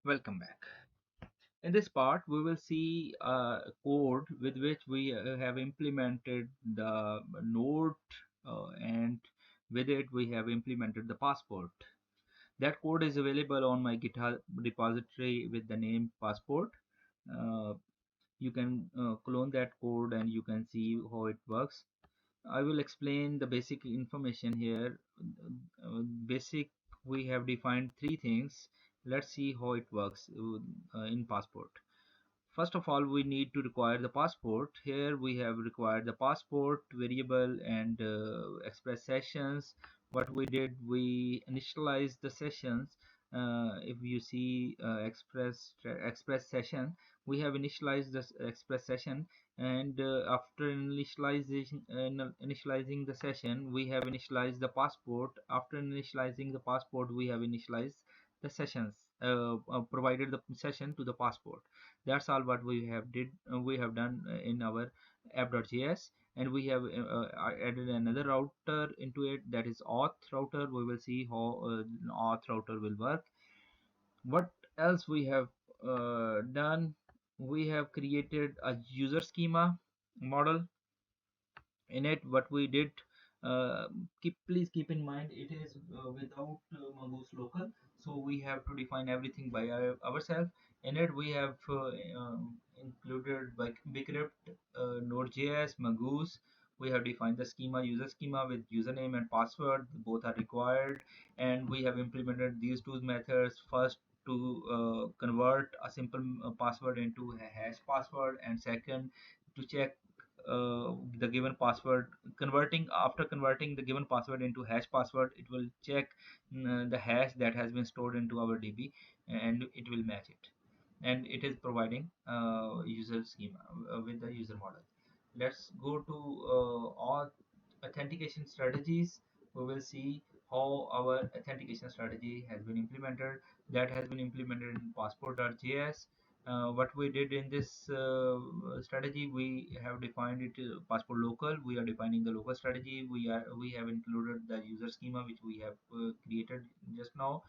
Welcome back. In this part, we will see a code with which we have implemented the node and with it we have implemented the passport. That code is available on my GitHub repository with the name passport. Uh, you can clone that code and you can see how it works. I will explain the basic information here. Basic, we have defined three things. Let's see how it works in passport. First of all, we need to require the passport. Here we have required the passport variable and express sessions. What we did, we initialized the sessions. If you see express session, we have initialized this express session, and after initializing the session, we have initialized the passport. After initializing the passport, we have initialized the sessions, provided the session to the passport. That's all what we have done in our app.js, and we have added another router into it, that is auth router. We will see how auth router will work. What else we have done? We have created a user schema model. In it, what we did, uh, please keep in mind, it is without Mongoose local, so we have to define everything by ourselves. In it, we have included by Bcrypt, Node.js, Mongoose. We have defined the schema, user schema with username and password, both are required, and we have implemented these two methods. First, to convert a simple password into a hash password, and second, to check the given password. After converting the given password into hash password, it will check the hash that has been stored into our DB, and it will match it. And it is providing user schema with the user model. Let's go to all authentication strategies. We will see how our authentication strategy has been implemented. That has been implemented in passport.js. What we did in this strategy, we have defined it passport local. We are defining the local strategy. We have included the user schema which we have created just now.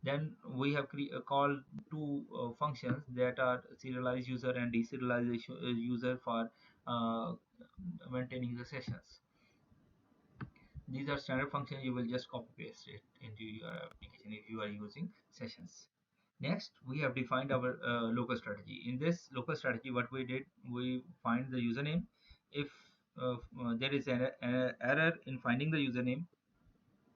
Then we have called two functions, that are serialize user and deserialize user for uh, maintaining the sessions. These are standard functions. You will just copy paste it into your application if you are using sessions. Next, we have defined our local strategy. In this local strategy, what we did, we find the username. If there is an error in finding the username,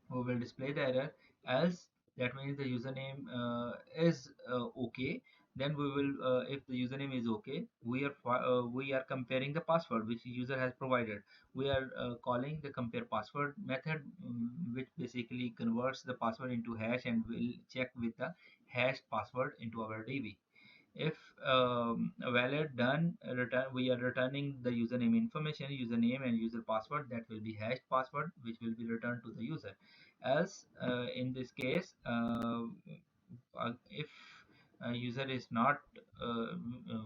we will display the error. Else, that means the username is okay. Then we will, if the username is okay, we are comparing the password which user has provided. We are calling the compare password method, which basically converts the password into hash and will check with the hash password into our DB. If valid done, return, we are returning the username information, username and user password, that will be hashed password, which will be returned to the user. Else, in this case, if user is not uh, uh,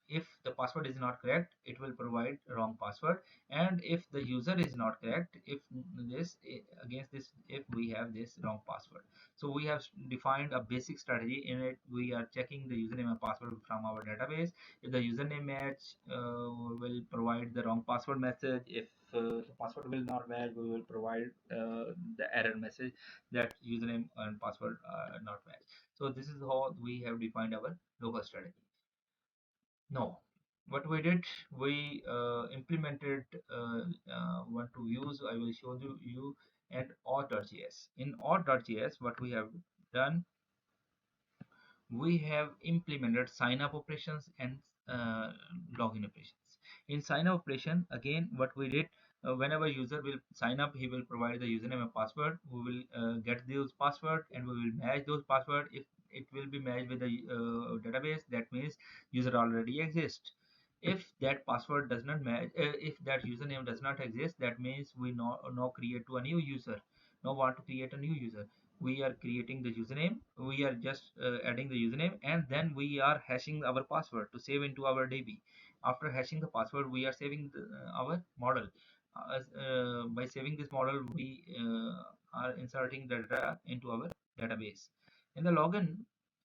if the password is not correct, it will provide wrong password. And if the user is not correct, if this against this, if we have this wrong password. So we have defined a basic strategy. In it, we are checking the username and password from our database. If the username match, will provide the wrong password message. If the password will not match, we will provide the error message that username and password are not match. So this is how we have defined our local strategy. No, what we did, we implemented one to use. I will show you and auth.js. In auth.js, what we have done, we have implemented sign up operations and uh, login operations. In sign up operation, again, what we did, whenever user will sign up, he will provide the username and password. We will get those password and we will match those password. If it will be matched with the database, that means user already exists. If that password does not match, if that username does not exist, that means we now create to a new user. Now want to create a new user, we are creating the username, we are just adding the username, and then we are hashing our password to save into our DB. After hashing the password, we are saving our model. By saving this model, we are inserting the data into our database. In the login,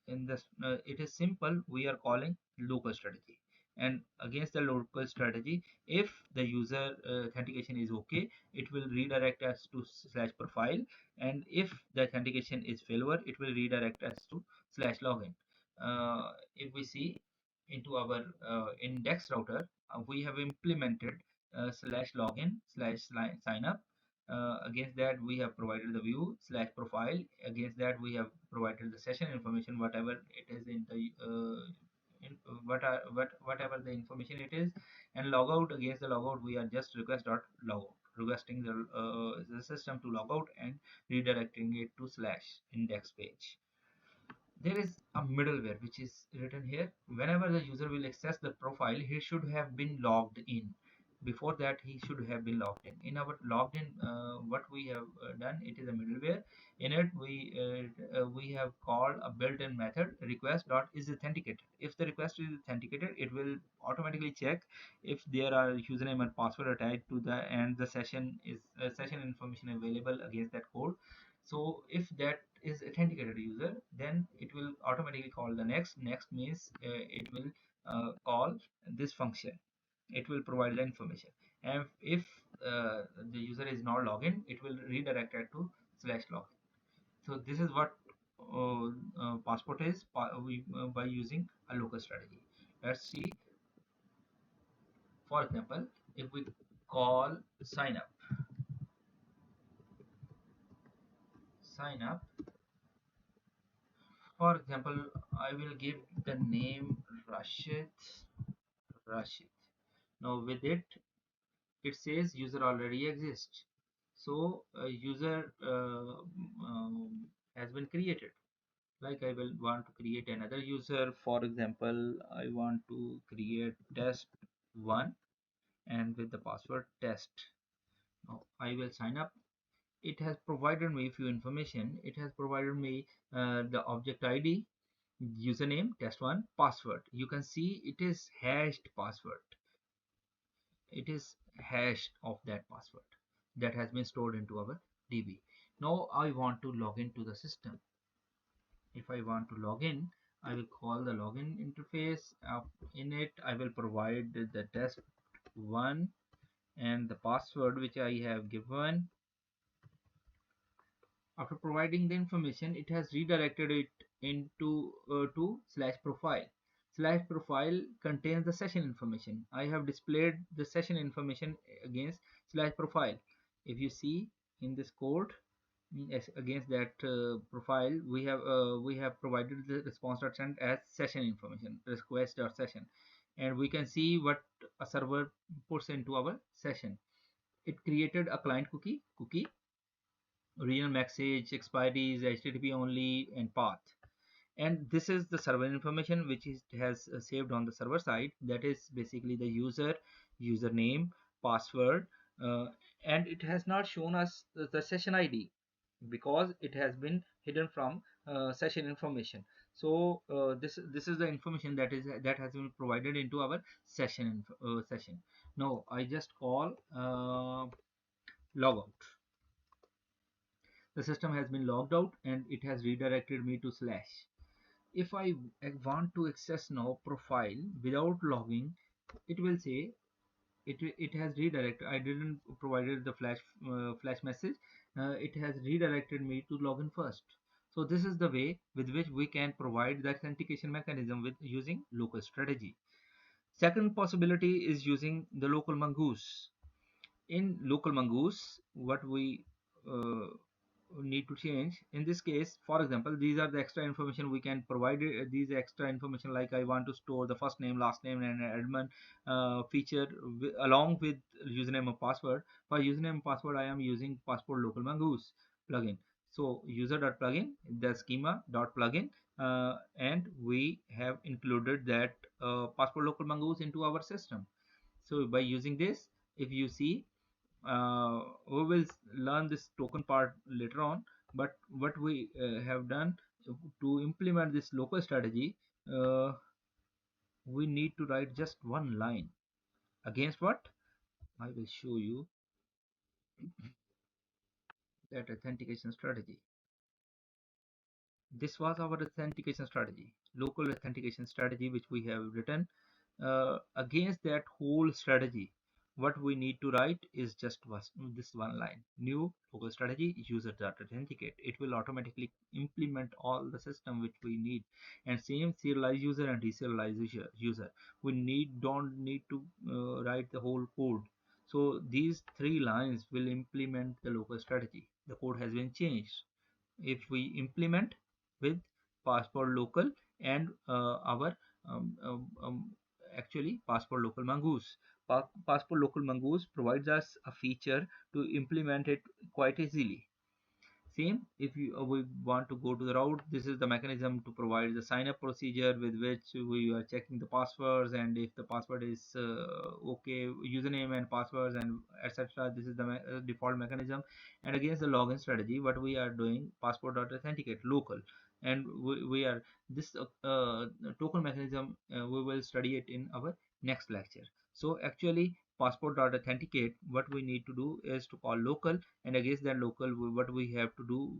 in this it is simple. We are calling local strategy, and against the local strategy, if the user authentication is okay, it will redirect us to slash profile, and if the authentication is failure, it will redirect us to slash login. If we see into our index router, we have implemented slash login slash sign up. Against that we have provided the view slash profile. Against that we have provided the session information, whatever it is in the whatever the information it is. And logout, against the logout we are just request dot logout, requesting the system to logout and redirecting it to slash index page. There is a middleware which is written here. Whenever the user will access the profile, he should have been logged in. Before that he should have been logged in our logged in. What we have done, it is a middleware. In it we have called a built-in method request dot is authenticated. If the request is authenticated, it will automatically check if there are username and password attached to the, and the session is session information available against that code. So if that is authenticated user, then it will automatically call the next means it will call this function. It will provide the information. And if the user is not login, it will redirect it to slash login. So this is what passport is by using a local strategy. Let's see. For example, if we call sign up, sign up. For example, I will give the name Rashid. Rashid. Now with it, it says user already exists. So a user has been created. Like I will want to create another user. For example, I want to create test one and with the password test. Now I will sign up. It has provided me few information. It has provided me the object ID, username test1, password. You can see it is hashed password. It is hash of that password that has been stored into our DB. Now I want to log into the system. If I want to log in, I will call the login interface. In it I will provide the test1 and the password which I have given. After providing the information, it has redirected it into to slash profile. Slash profile contains the session information. I have displayed the session information against slash profile. If you see in this code, yes, against that profile, we have provided the response.send as session information, request.session, and we can see what a server puts into our session. It created a client cookie, original message, expiries, HTTP only, and path. And this is the server information which is has saved on the server side. That is basically the username, password, uh, and it has not shown us the session ID because it has been hidden from session information. So this is the information that has been provided into our session. Now I just call logout. The system has been logged out and it has redirected me to slash. If I want to access now profile without logging, it will say it has redirected. I didn't provided the flash message. It has redirected me to login first. So this is the way with which we can provide the authentication mechanism with using local strategy. Second possibility is using the local mongoose. In local mongoose, what we uh, need to change in this case, for example, these are the extra information we can provide. These extra information, like I want to store the first name, last name, and admin feature along with username and password. For username and password, I am using passport local mongoose plugin. So user.plugin, the schema.plugin, and we have included that passport local mongoose into our system. So by using this, if you see, we will learn this token part later on, but what we have done to implement this local strategy, uh, we need to write just one line against what I will show you, that authentication strategy. This was our authentication strategy, local authentication strategy, which we have written. Against that whole strategy, what we need to write is just this one line: new local strategy, user dot authenticate. It will automatically implement all the system which we need. And same serialize user and deserialize user. We don't need to write the whole code. So these three lines will implement the local strategy. The code has been changed if we implement with passport local and our um, um, um, actually passport local mongoose. Passport local mongoose provides us a feature to implement it quite easily. Same, if we want to go to the route, this is the mechanism to provide the sign up procedure with which we are checking the passwords, and if the password is okay, username and passwords and etc. This is the default mechanism. And against the login strategy, what we are doing, passport dot authenticate local, and we are this token mechanism, we will study it in our next lecture. So actually passport dot authenticate, what we need to do is to call local, and against that local what we have to do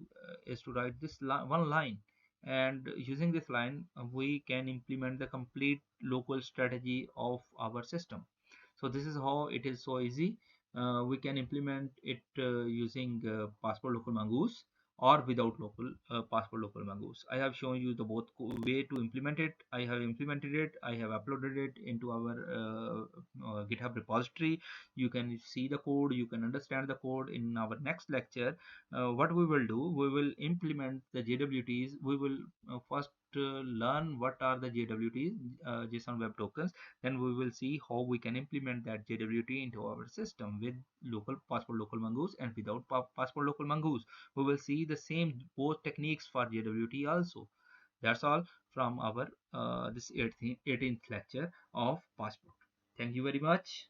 is to write this one line. And using this line we can implement the complete local strategy of our system. So this is how it is so easy. We can implement it using passport local mongoose or without local passport local mongoose. I have shown you the both way to implement it. I have implemented it, I have uploaded it into our GitHub repository. You can see the code, you can understand the code. In our next lecture, what we will do, we will implement the JWTs. We will first learn what are the JWTs, JSON Web Tokens. Then we will see how we can implement that JWT into our system with local passport local mongoose and without passport local mongoose. We will see the same both techniques for JWT also. That's all from our this 18th lecture of passport. Thank you very much.